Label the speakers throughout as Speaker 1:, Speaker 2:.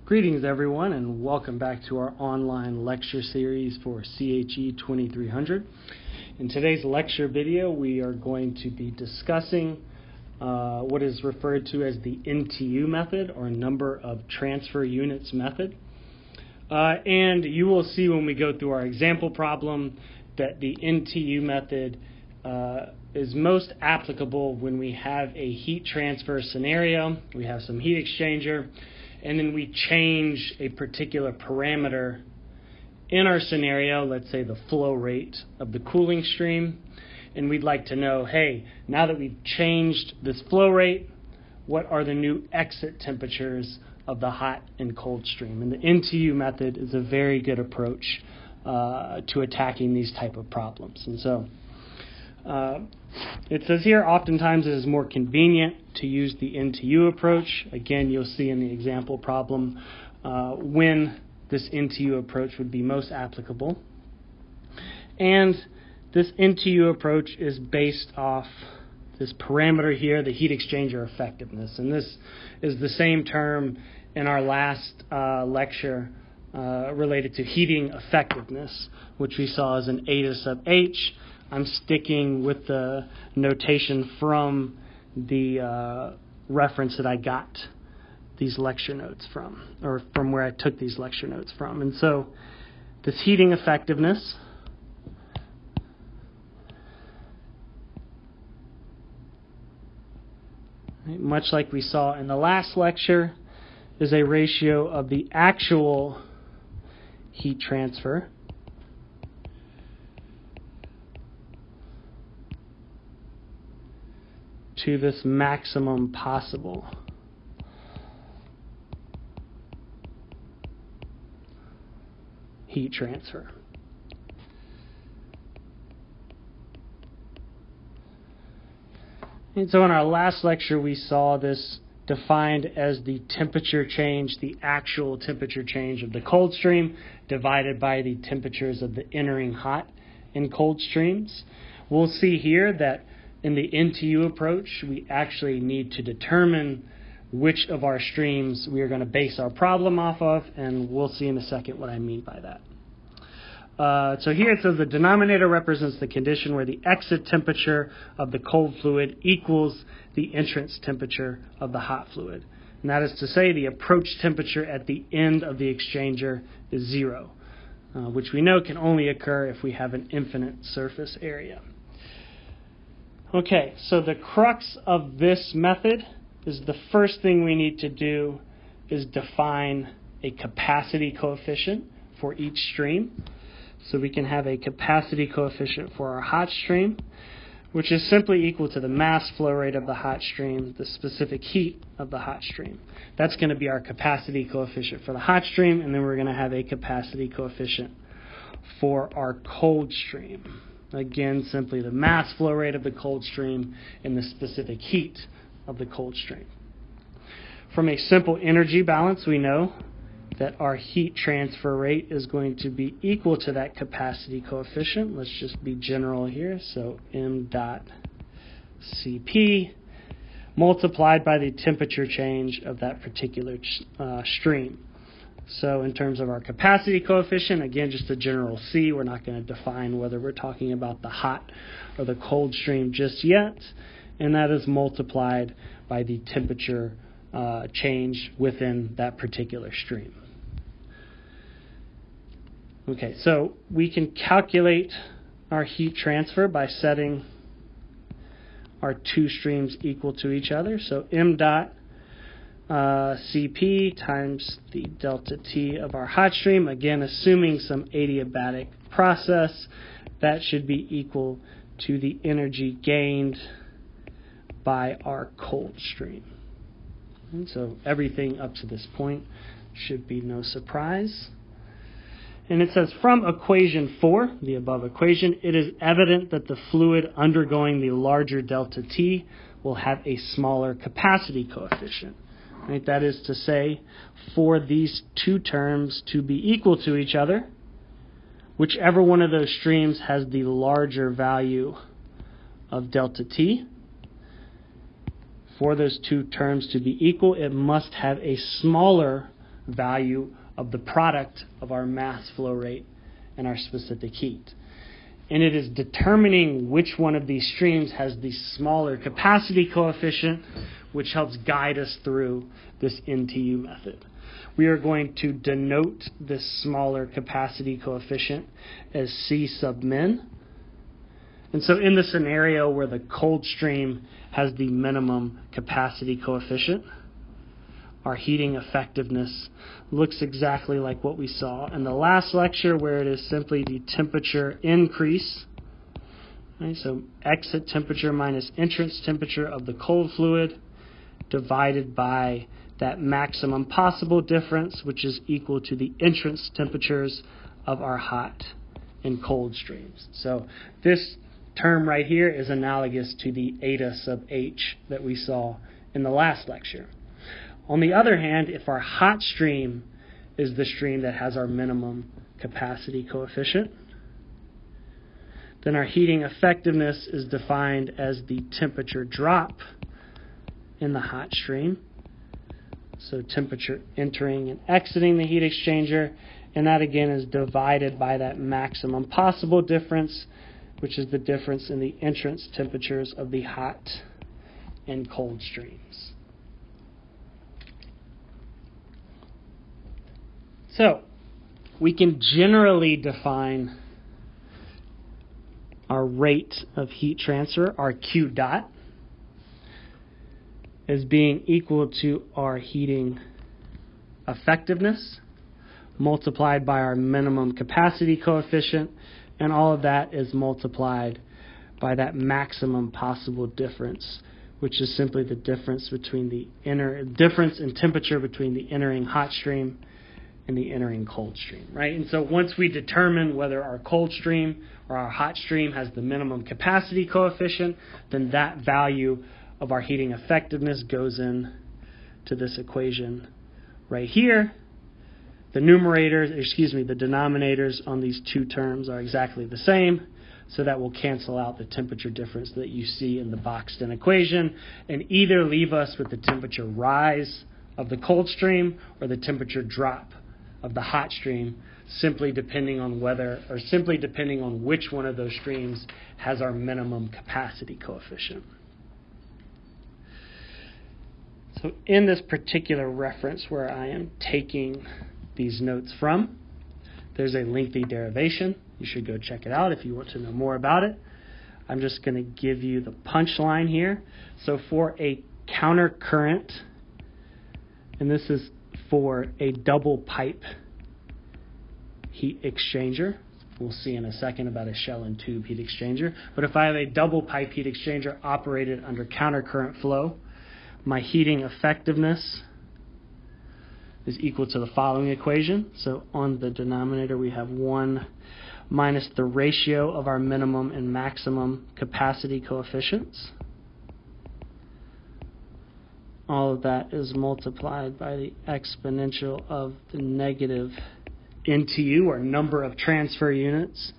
Speaker 1: Greetings everyone, and welcome back to our online lecture series for CHE 2300. In today's lecture video we are going to be discussing what is referred to as the NTU method, or number of transfer units method. And you will see when we go through our example problem that the NTU method is most applicable when we have a heat transfer scenario. We have some heat exchanger, and then we change a particular parameter in our scenario, let's say the flow rate of the cooling stream, and we'd like to know, hey, now that we've changed this flow rate, what are the new exit temperatures of the hot and cold stream? And the NTU method is a very good approach to attacking these type of problems. And so it says here, oftentimes it is more convenient to use the NTU approach. Again, you'll see in the example problem when this NTU approach would be most applicable. And this NTU approach is based off this parameter here, the heat exchanger effectiveness. And this is the same term in our last lecture related to heating effectiveness, which we saw as an eta sub h. I'm sticking with the notation from the reference that I got these lecture notes from, or from where I took these lecture notes from. And so this heating effectiveness much like we saw in the last lecture, is a ratio of the actual heat transfer to this maximum possible heat transfer. And so in our last lecture we saw this defined as the temperature change, the actual temperature change of the cold stream divided by the temperatures of the entering hot and cold streams. We'll see here that in the NTU approach, we actually need to determine which of our streams we are going to base our problem off of, and we'll see in a second what I mean by that. So here it says the denominator represents the condition where the exit temperature of the cold fluid equals the entrance temperature of the hot fluid. And that is to say the approach temperature at the end of the exchanger is 0, which we know can only occur if we have an infinite surface area. Okay, so the crux of this method is the first thing we need to do is define a capacity coefficient for each stream. So we can have a capacity coefficient for our hot stream, which is simply equal to the mass flow rate of the hot stream, the specific heat of the hot stream. That's going to be our capacity coefficient for the hot stream, and then we're going to have a capacity coefficient for our cold stream. Again, simply the mass flow rate of the cold stream and the specific heat of the cold stream. From a simple energy balance, we know that our heat transfer rate is going to be equal to that capacity coefficient. Let's just be general here. So m dot Cp multiplied by the temperature change of that particular stream. So in terms of our capacity coefficient, again, just a general C. We're not going to define whether we're talking about the hot or the cold stream just yet. And that is multiplied by the temperature change within that particular stream. Okay, so we can calculate our heat transfer by setting our two streams equal to each other. So m dot Cp times the delta T of our hot stream, again assuming some adiabatic process, that should be equal to the energy gained by our cold stream. And so everything up to this point should be no surprise. And it says from equation 4, the above equation, it is evident that the fluid undergoing the larger delta T will have a smaller capacity coefficient. Right? That is to say, for these two terms to be equal to each other, whichever one of those streams has the larger value of delta T, for those two terms to be equal, it must have a smaller value of the product of our mass flow rate and our specific heat. And it is determining which one of these streams has the smaller capacity coefficient, which helps guide us through this NTU method. We are going to denote this smaller capacity coefficient as C sub min. And so in the scenario where the cold stream has the minimum capacity coefficient, our heating effectiveness looks exactly like what we saw in the last lecture, where it is simply the temperature increase. Right, so exit temperature minus entrance temperature of the cold fluid divided by that maximum possible difference, which is equal to the entrance temperatures of our hot and cold streams. So this term right here is analogous to the eta sub h that we saw in the last lecture. On the other hand, if our hot stream is the stream that has our minimum capacity coefficient, then our heating effectiveness is defined as the temperature drop in the hot stream. So temperature entering and exiting the heat exchanger, and that again is divided by that maximum possible difference, which is the difference in the entrance temperatures of the hot and cold streams. So we can generally define our rate of heat transfer, our Q dot, as being equal to our heating effectiveness multiplied by our minimum capacity coefficient, and all of that is multiplied by that maximum possible difference, which is simply the difference between the difference in temperature between the entering hot stream and the entering cold stream, right? And so once we determine whether our cold stream or our hot stream has the minimum capacity coefficient, then that value of our heating effectiveness goes in to this equation right here. The denominators on these two terms are exactly the same, so that will cancel out the temperature difference that you see in the boxed-in equation and either leave us with the temperature rise of the cold stream or the temperature drop of the hot stream, simply depending on which one of those streams has our minimum capacity coefficient. So in this particular reference where I am taking these notes from, there's a lengthy derivation. You should go check it out if you want to know more about it. I'm just going to give you the punchline here. So for a counter current, and this is for a double pipe heat exchanger. We'll see in a second about a shell and tube heat exchanger. But if I have a double pipe heat exchanger operated under counter current flow, my heating effectiveness is equal to the following equation. So on the denominator we have 1 minus the ratio of our minimum and maximum capacity coefficients. All of that is multiplied by the exponential of the negative NTU, or number of transfer units,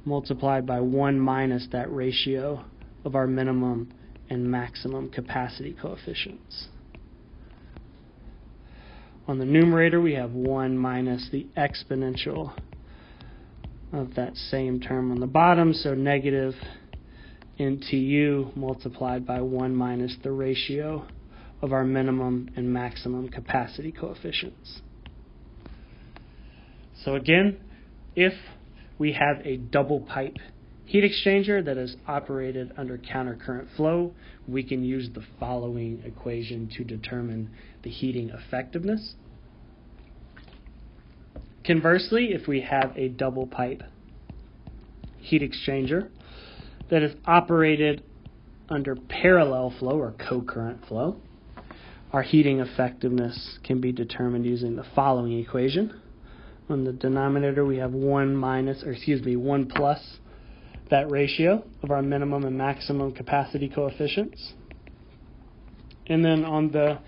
Speaker 1: multiplied by 1 minus that ratio of our minimum and maximum capacity coefficients. On the numerator, we have 1 minus the exponential of that same term on the bottom, so negative NTU multiplied by 1 minus the ratio of our minimum and maximum capacity coefficients. So again, if we have a double pipe heat exchanger that is operated under countercurrent flow, we can use the following equation to determine the heating effectiveness. Conversely, if we have a double pipe heat exchanger that is operated under parallel flow or co-current flow, our heating effectiveness can be determined using the following equation. On the denominator, we have 1 plus that ratio of our minimum and maximum capacity coefficients. And then on the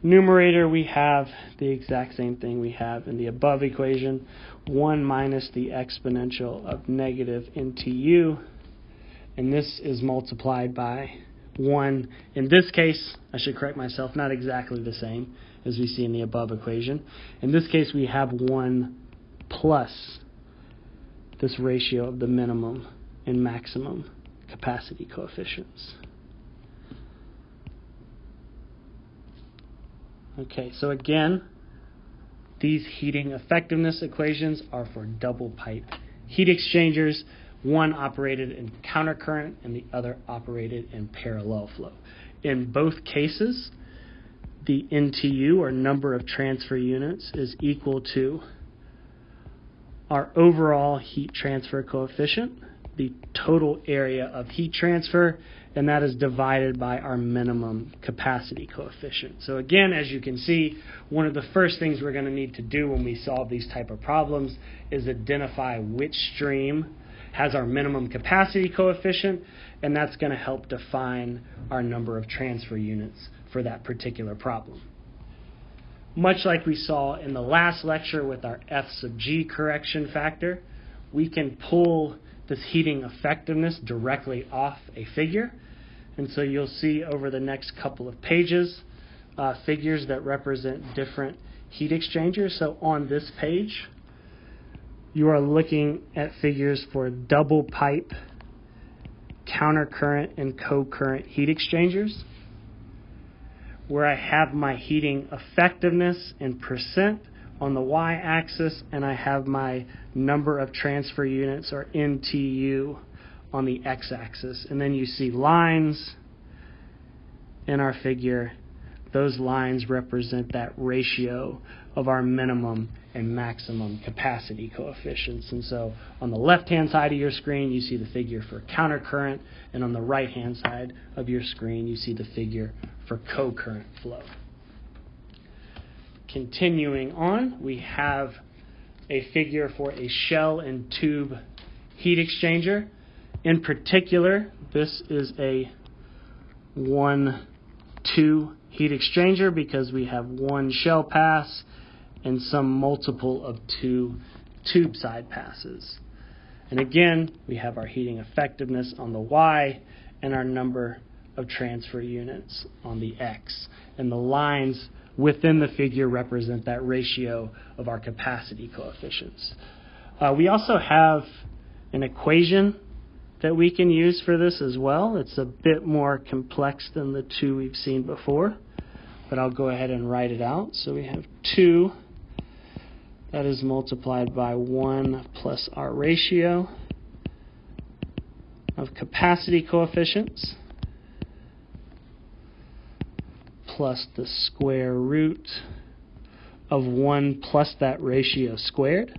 Speaker 1: numerator, we have the exact same thing we have in the above equation, 1 minus the exponential of negative NTU, and this is multiplied by 1. In this case, I should correct myself, not exactly the same. as we see in the above equation. In this case, we have 1 plus this ratio of the minimum and maximum capacity coefficients. Okay, so again, these heating effectiveness equations are for double pipe heat exchangers. One operated in countercurrent and the other operated in parallel flow. In both cases, the NTU, or number of transfer units, is equal to our overall heat transfer coefficient, the total area of heat transfer, and that is divided by our minimum capacity coefficient. So again, as you can see, one of the first things we're going to need to do when we solve these type of problems is identify which stream has our minimum capacity coefficient, and that's going to help define our number of transfer units for that particular problem. Much like we saw in the last lecture with our F sub G correction factor, we can pull this heating effectiveness directly off a figure. And so you'll see over the next couple of pages figures that represent different heat exchangers. So on this page, you are looking at figures for double pipe, countercurrent, and co-current heat exchangers, where I have my heating effectiveness in percent on the y-axis, and I have my number of transfer units, or NTU, on the x-axis. And then you see lines in our figure. Those lines represent that ratio of our minimum and maximum capacity coefficients. And so on the left-hand side of your screen, you see the figure for countercurrent, and on the right-hand side of your screen, you see the figure for co-current flow. Continuing on, we have a figure for a shell and tube heat exchanger. In particular, this is a 1-2 heat exchanger because we have one shell pass and some multiple of 2 tube side passes. And again, we have our heating effectiveness on the y and our number of transfer units on the x. And the lines within the figure represent that ratio of our capacity coefficients. We also have an equation that we can use for this as well. It's a bit more complex than the two we've seen before, but I'll go ahead and write it out. So we have 2, that is multiplied by 1 plus our ratio of capacity coefficients, plus the square root of 1 plus that ratio squared.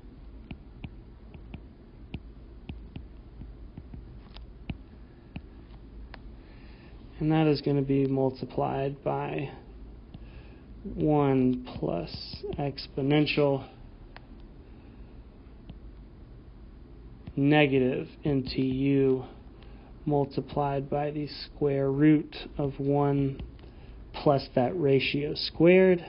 Speaker 1: And that is going to be multiplied by 1 plus exponential negative NTU multiplied by the square root of 1 plus that ratio squared.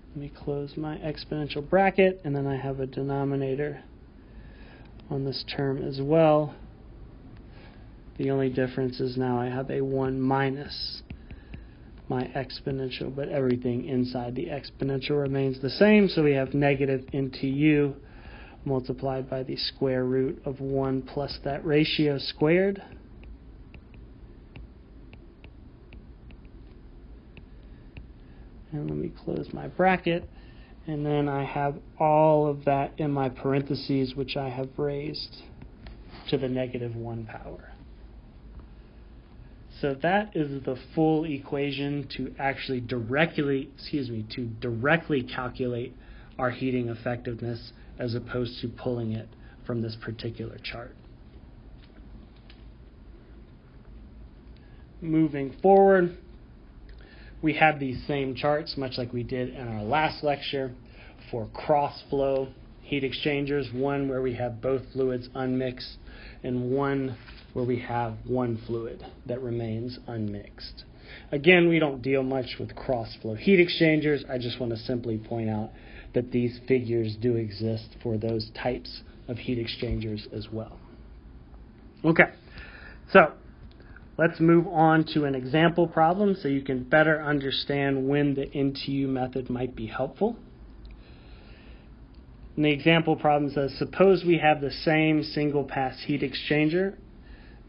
Speaker 1: Let me close my exponential bracket, and then I have a denominator on this term as well. The only difference is now I have a 1 minus my exponential, but everything inside the exponential remains the same. So we have negative NTU multiplied by the square root of 1 plus that ratio squared. And let me close my bracket. And then I have all of that in my parentheses, which I have raised to the negative 1 power. So that is the full equation to actually directly calculate our heating effectiveness as opposed to pulling it from this particular chart. Moving forward, we have these same charts, much like we did in our last lecture, for cross-flow heat exchangers, one where we have both fluids unmixed and one where we have one fluid that remains unmixed. Again, we don't deal much with cross-flow heat exchangers. I just want to simply point out that these figures do exist for those types of heat exchangers as well. Okay, so let's move on to an example problem so you can better understand when the NTU method might be helpful. And the example problem says, suppose we have the same single-pass heat exchanger.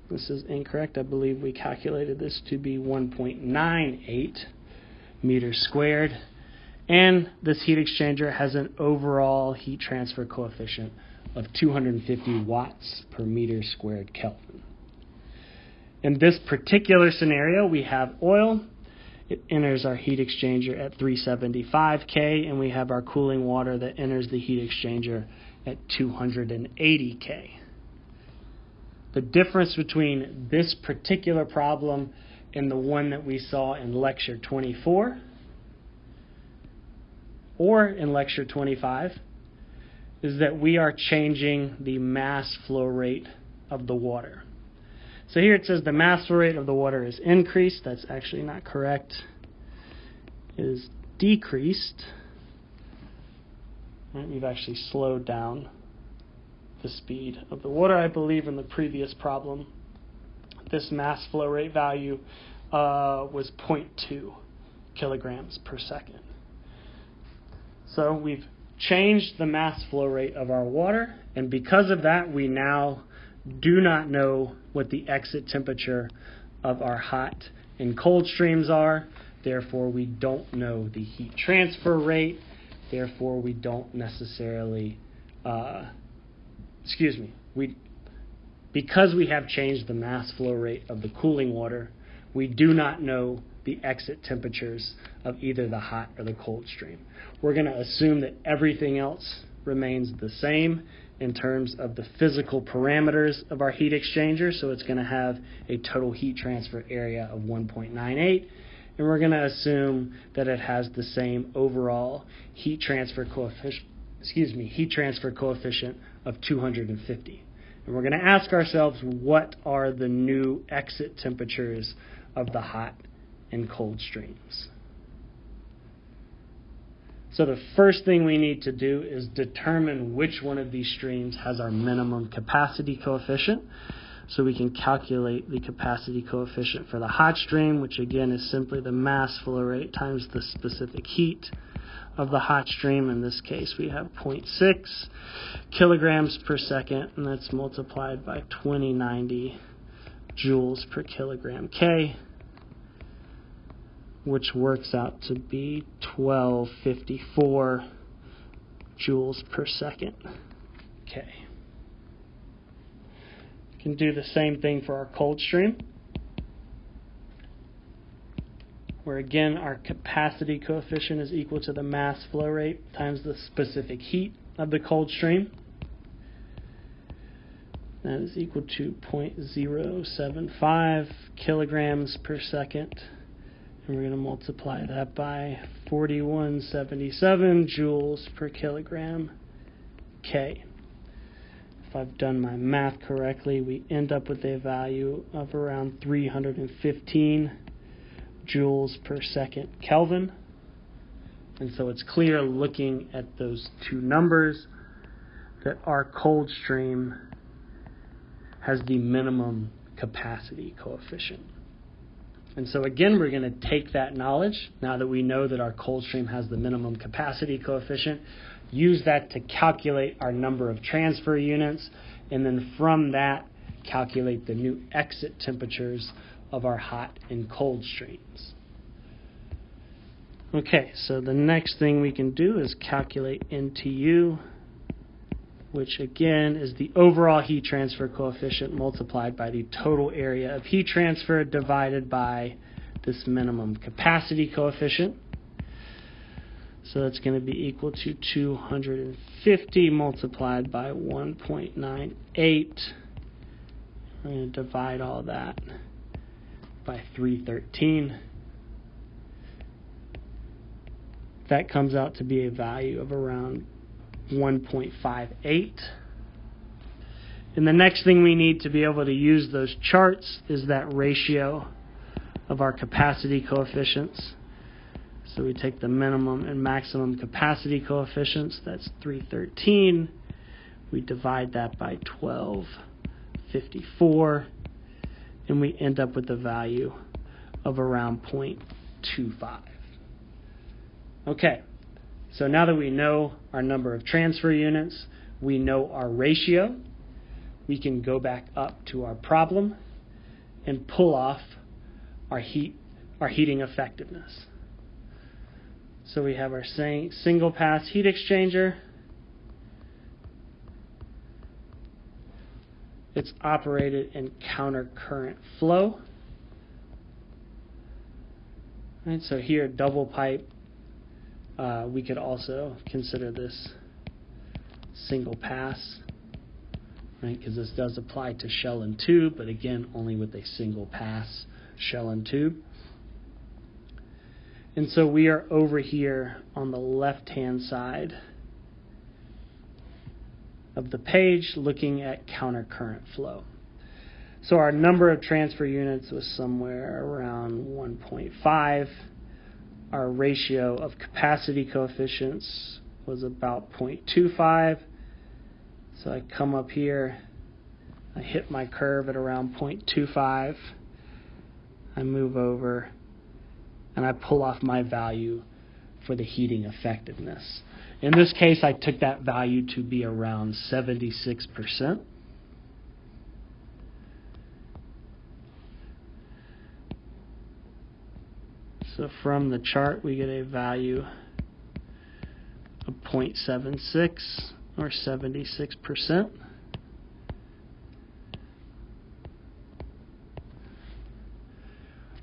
Speaker 1: This is incorrect. I believe we calculated this to be 1.98 meters squared. And this heat exchanger has an overall heat transfer coefficient of 250 watts per meter squared Kelvin. In this particular scenario, we have oil. It enters our heat exchanger at 375 K, and we have our cooling water that enters the heat exchanger at 280 K. The difference between this particular problem and the one that we saw in Lecture 24 or in Lecture 25 is that we are changing the mass flow rate of the water. So here it says the mass flow rate of the water is increased. That's actually not correct. It is decreased. And we've actually slowed down the speed of the water. I believe in the previous problem, this mass flow rate value was 0.2 kilograms per second. So we've changed the mass flow rate of our water, and because of that, we now do not know what the exit temperature of our hot and cold streams are. Therefore, we don't know the heat transfer rate. Therefore, we don't necessarily, because we have changed the mass flow rate of the cooling water, we do not know the exit temperatures of either the hot or the cold stream. We're going to assume that everything else remains the same in terms of the physical parameters of our heat exchanger. So it's going to have a total heat transfer area of 1.98, and we're going to assume that it has the same overall heat transfer coefficient of 250. And we're going to ask ourselves, what are the new exit temperatures of the hot and cold streams? So the first thing we need to do is determine which one of these streams has our minimum capacity coefficient. So we can calculate the capacity coefficient for the hot stream, which again is simply the mass flow rate times the specific heat of the hot stream. In this case, we have 0.6 kilograms per second, and that's multiplied by 2090 joules per kilogram K, which works out to be 1254 joules per second K. We can do the same thing for our cold stream, where again our capacity coefficient is equal to the mass flow rate times the specific heat of the cold stream. That is equal to 0.075 kilograms per second. And we're going to multiply that by 4177 joules per kilogram K. If I've done my math correctly, we end up with a value of around 315 joules per second Kelvin. And so it's clear looking at those two numbers that our cold stream has the minimum capacity coefficient. And so again, we're going to take that knowledge, now that we know that our cold stream has the minimum capacity coefficient, use that to calculate our number of transfer units, and then from that, calculate the new exit temperatures of our hot and cold streams. Okay, so the next thing we can do is calculate NTU, which again is the overall heat transfer coefficient multiplied by the total area of heat transfer divided by this minimum capacity coefficient. So that's going to be equal to 250 multiplied by 1.98. I'm going to divide all that by 313. That comes out to be a value of around 1.58. And the next thing we need to be able to use those charts is that ratio of our capacity coefficients. So we take the minimum and maximum capacity coefficients, that's 313. We divide that by 54, and we end up with a value of around 0.25. Okay, so now that we know our number of transfer units, we know our ratio, we can go back up to our problem and pull off our heating effectiveness. So we have our single pass heat exchanger. It's operated in counter current flow. Right, so here, double pipe, we could also consider this single pass, right? Because this does apply to shell and tube, but again, only with a single pass shell and tube. And so we are over here on the left-hand side of the page looking at counter current flow. So our number of transfer units was somewhere around 1.5. Our ratio of capacity coefficients was about 0.25. So I come up here, I hit my curve at around 0.25. I move over, and I pull off my value for the heating effectiveness. In this case, I took that value to be around 76%. So from the chart, we get a value of 0.76 or 76%.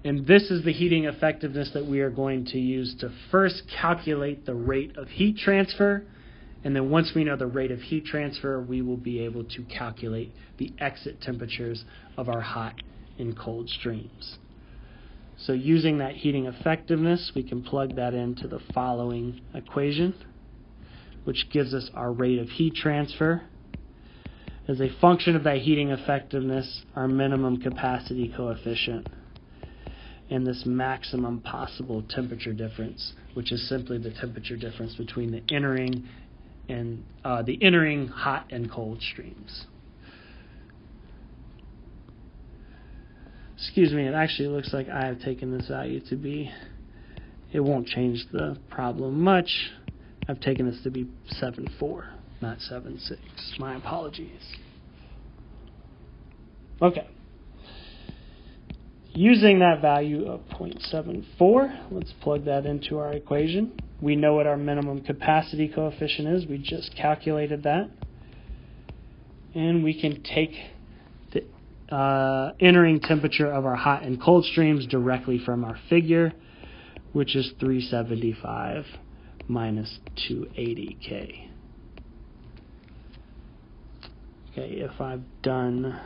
Speaker 1: And this is the heating effectiveness that we are going to use to first calculate the rate of heat transfer. And then once we know the rate of heat transfer, we will be able to calculate the exit temperatures of our hot and cold streams. So using that heating effectiveness, we can plug that into the following equation, which gives us our rate of heat transfer. As a function of that heating effectiveness, our minimum capacity coefficient, and this maximum possible temperature difference, which is simply the temperature difference between the entering hot and cold streams. Excuse me, it actually looks like I have taken this value to be, it won't change the problem much. I've taken this to be 7.4, not 7.6. My apologies. Okay. Using that value of 0.74, let's plug that into our equation. We know what our minimum capacity coefficient is. We just calculated that. And we can take the entering temperature of our hot and cold streams directly from our figure, which is 375 minus 280 K. Okay, if I've done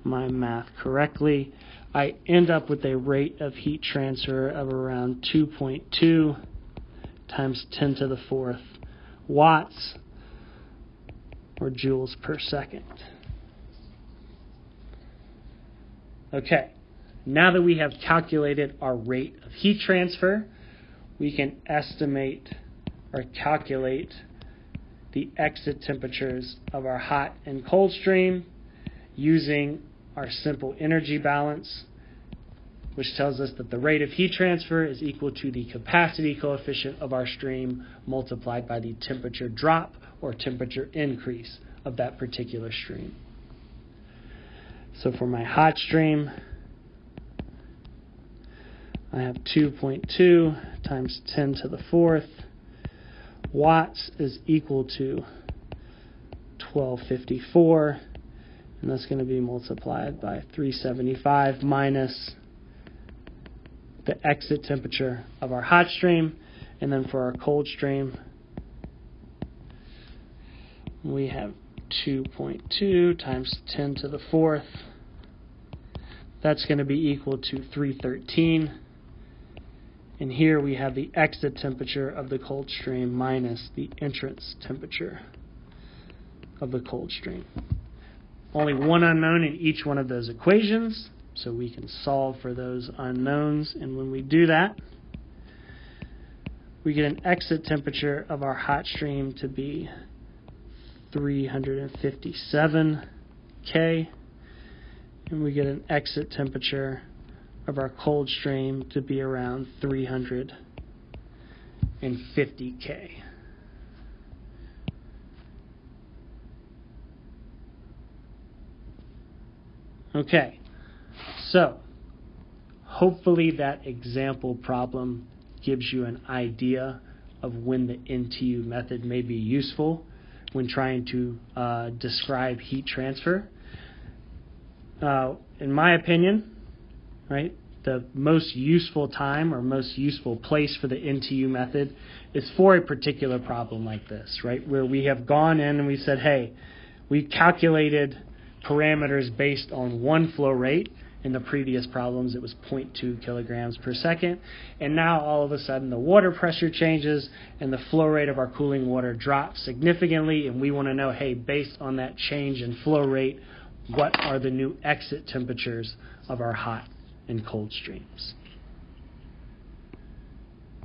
Speaker 1: my math correctly, I end up with a rate of heat transfer of around 2.2 times 10 to the 4th watts, or joules per second. Okay, now that we have calculated our rate of heat transfer, we can estimate or calculate the exit temperatures of our hot and cold stream using our simple energy balance, which tells us that the rate of heat transfer is equal to the capacity coefficient of our stream multiplied by the temperature drop or temperature increase of that particular stream. So for my hot stream, I have 2.2 times 10 to the 4th watts is equal to 1254, and that's going to be multiplied by 375 minus the exit temperature of our hot stream. And then for our cold stream, we have 2.2 times 10 to the 4th. That's going to be equal to 313. And here we have the exit temperature of the cold stream minus the entrance temperature of the cold stream. Only one unknown in each one of those equations, so we can solve for those unknowns. And when we do that, we get an exit temperature of our hot stream to be 357 K, and we get an exit temperature of our cold stream to be around 350 K. Okay, so hopefully that example problem gives you an idea of when the NTU method may be useful when trying to describe heat transfer. In my opinion, right, the most useful time or most useful place for the NTU method is for a particular problem like this, right, where we have gone in and we said, hey, we calculated parameters based on one flow rate. In the previous problems, it was 0.2 kilograms per second. And now, all of a sudden, the water pressure changes and the flow rate of our cooling water drops significantly. And we want to know, hey, based on that change in flow rate, what are the new exit temperatures of our hot and cold streams?